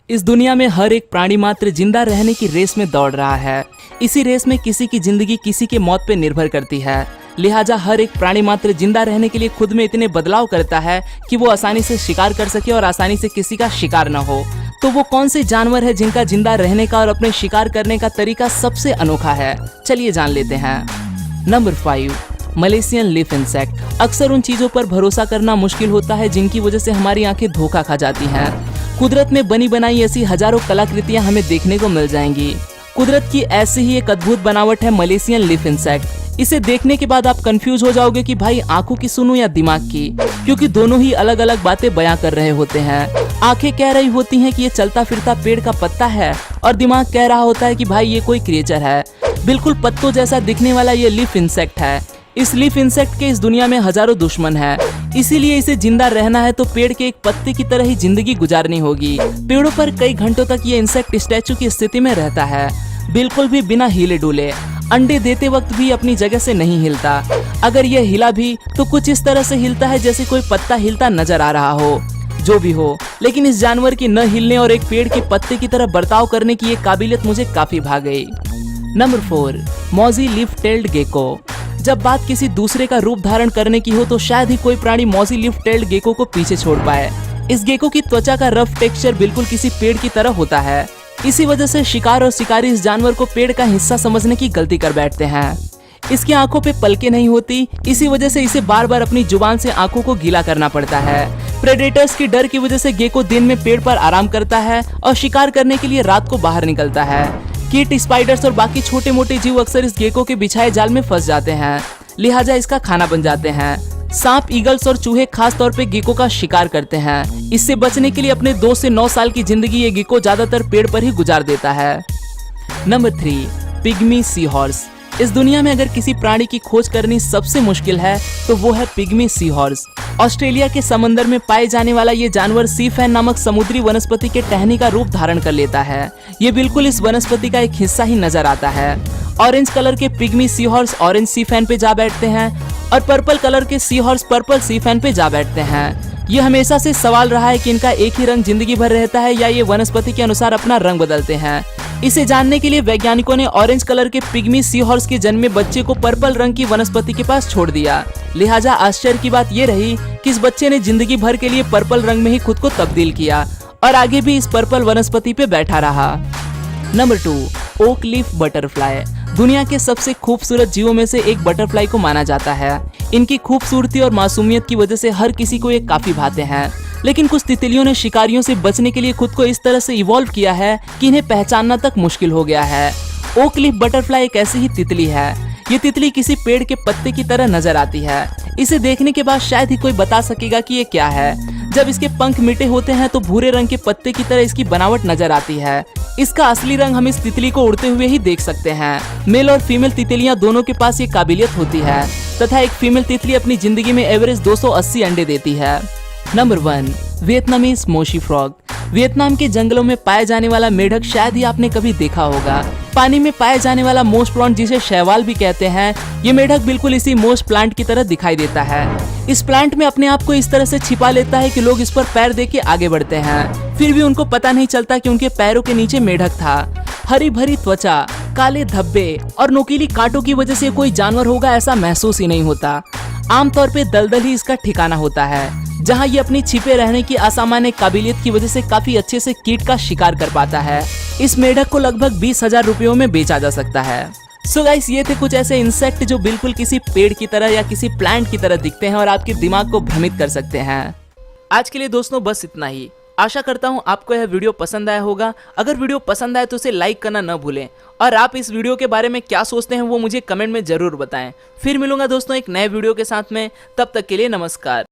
इस दुनिया में हर एक प्राणी मात्र जिंदा रहने की रेस में दौड़ रहा है। इसी रेस में किसी की जिंदगी किसी के मौत पे निर्भर करती है। लिहाजा हर एक प्राणी मात्र जिंदा रहने के लिए खुद में इतने बदलाव करता है कि वो आसानी से शिकार कर सके और आसानी से किसी का शिकार न हो। तो वो कौन से जानवर है जिनका जिंदा रहने का और अपने शिकार करने का तरीका सबसे अनोखा है? चलिए जान लेते हैं। Number 5, Malaysian leaf insect. अक्सर उन चीजों पर भरोसा करना मुश्किल होता है जिनकी वजह से हमारी आंखें धोखा खा जाती हैं। कुदरत में बनी बनाई ऐसी हजारों कलाकृतियां हमें देखने को मिल जाएंगी। कुदरत की ऐसी ही एक अद्भुत बनावट है मलेशियन लीफ इंसेक्ट। इसे देखने के बाद आप कंफ्यूज हो जाओगे कि भाई आंखों की सुनूं या दिमाग की, क्योंकि दोनों ही अलग अलग बातें बयां कर रहे होते हैं। आंखें कह रही होती हैं कि ये चलता फिरता पेड़ का पत्ता है और दिमाग कह रहा होता है कि भाई ये कोई क्रिएचर है। बिल्कुल पत्तों जैसा दिखने वाला ये लीफ इंसेक्ट है। इस लीफ इंसेक्ट के इस दुनिया में हजारों दुश्मन हैं, इसीलिए इसे जिंदा रहना है तो पेड़ के एक पत्ते की तरह ही जिंदगी गुजारनी होगी। पेड़ों पर कई घंटों तक ये इंसेक्ट स्टैचू की स्थिति में रहता है, बिल्कुल भी बिना हिले डुले। अंडे देते वक्त भी अपनी जगह से नहीं हिलता। अगर ये हिला भी तो कुछ इस तरह से हिलता है जैसे कोई पत्ता हिलता नजर आ रहा हो। जो भी हो, लेकिन इस जानवर की न हिलने और एक पेड़ के पत्ते की तरह बर्ताव करने की ये काबिलियत मुझे काफी भा गई। नंबर 4, मौजी लीफ टेल्ड गेको। जब बात किसी दूसरे का रूप धारण करने की हो तो शायद ही कोई प्राणी मौजी लीफ टेल्ड गेको को पीछे छोड़ पाए। इस गेको की त्वचा का रफ टेक्सचर बिल्कुल किसी पेड़ की तरह होता है। इसी वजह से शिकार और शिकारी इस जानवर को पेड़ का हिस्सा समझने की गलती कर बैठते हैं। इसकी आंखों पे पलकें नहीं होती, इसी वजह से इसे बार बार अपनी जुबान से आंखों को गीला करना पड़ता है। प्रेडेटर्स की डर की वजह से गेको दिन में पेड़ पर आराम करता है और शिकार करने के लिए रात को बाहर निकलता है। कीट, स्पाइडर्स और बाकी छोटे मोटे जीव अक्सर इस गेको के बिछाए जाल में फंस जाते हैं, लिहाजा इसका खाना बन जाते हैं। सांप, ईगल्स और चूहे खास तौर पे गेको का शिकार करते हैं। इससे बचने के लिए अपने 2 से 9 साल की जिंदगी ये गेको ज्यादातर पेड़ पर ही गुजार देता है। Number 3, pygmy sea horse. इस दुनिया में अगर किसी प्राणी की खोज करनी सबसे मुश्किल है तो वो है पिग्मी सी हॉर्स। ऑस्ट्रेलिया के समंदर में पाए जाने वाला ये जानवर सी फैन नामक समुद्री वनस्पति के टहनी का रूप धारण कर लेता है। ये बिल्कुल इस वनस्पति का एक हिस्सा ही नजर आता है। ऑरेंज कलर के पिग्मी सी हॉर्स ऑरेंज सी फैन पे जा बैठते हैं और पर्पल कलर के सी हॉर्स पर्पल सी फैन पे जा बैठते हैं। ये हमेशा से सवाल रहा है कि इनका एक ही रंग जिंदगी भर रहता है या ये वनस्पति के अनुसार अपना रंग बदलते हैं। इसे जानने के लिए वैज्ञानिकों ने ऑरेंज कलर के पिग्मी सी हॉर्स के जन्मे बच्चे को पर्पल रंग की वनस्पति के पास छोड़ दिया। लिहाजा आश्चर्य की बात ये रही कि इस बच्चे ने जिंदगी भर के लिए पर्पल रंग में ही खुद को तब्दील किया और आगे भी इस पर्पल वनस्पति पे बैठा रहा। Number 2, oak leaf butterfly. दुनिया के सबसे खूबसूरत जीवों में से एक बटरफ्लाई को माना जाता है। इनकी खूबसूरती और मासूमियत की वजह से हर किसी को ये काफी भाते हैं, लेकिन कुछ तितलियों ने शिकारियों से बचने के लिए खुद को इस तरह से इवॉल्व किया है कि इन्हें पहचानना तक मुश्किल हो गया है। ओक लीफ बटरफ्लाई एक ऐसी ही तितली है। ये तितली किसी पेड़ के पत्ते की तरह नजर आती है। इसे देखने के बाद शायद ही कोई बता सकेगा कि ये क्या है। जब इसके पंख मिटे होते हैं तो भूरे रंग के पत्ते की तरह इसकी बनावट नजर आती है। इसका असली रंग हम इस तितली को उड़ते हुए ही देख सकते हैं। मेल और फीमेल तितलियां दोनों के पास ये काबिलियत होती है तथा एक फीमेल तितली अपनी जिंदगी में एवरेज 280 अंडे देती है। Number 1, Vietnamese mossy frog. Vietnam के जंगलों में पाए जाने वाला मेढक शायद ही आपने कभी देखा होगा। पानी में पाए जाने वाला मोस्ट प्लांट जिसे शैवाल भी कहते हैं, ये मेढक बिल्कुल इसी मोस्ट प्लांट की तरह दिखाई देता है। इस प्लांट में अपने आप को इस तरह से छिपा लेता है कि लोग इस पर पैर दे के आगे बढ़ते हैं, फिर भी उनको पता नहीं चलता कि उनके पैरों के नीचे मेढक था। हरी भरी त्वचा, काले धब्बे और नोकीली कांटों की वजह से कोई जानवर होगा ऐसा महसूस ही नहीं होता। आमतौर पे दलदल ही इसका ठिकाना होता है, जहां ये अपनी छिपे रहने की असामान्य काबिलियत की वजह से काफी अच्छे से कीट का शिकार कर पाता है। इस मेढक को लगभग 20,000 रुपयों में बेचा जा सकता है। सो गाइस, ये थे कुछ ऐसे इंसेक्ट जो बिल्कुल किसी पेड़ की तरह या किसी प्लांट की तरह दिखते हैं और आपके दिमाग को भ्रमित कर सकते हैं। आज के लिए दोस्तों बस इतना ही। आशा करता हूँ आपको यह वीडियो पसंद आया होगा। अगर वीडियो पसंद आए तो उसे लाइक करना न भूलें और आप इस वीडियो के बारे में क्या सोचते हैं वो मुझे कमेंट में जरूर बताएं। फिर मिलूंगा दोस्तों एक नए वीडियो के साथ में, तब तक के लिए नमस्कार।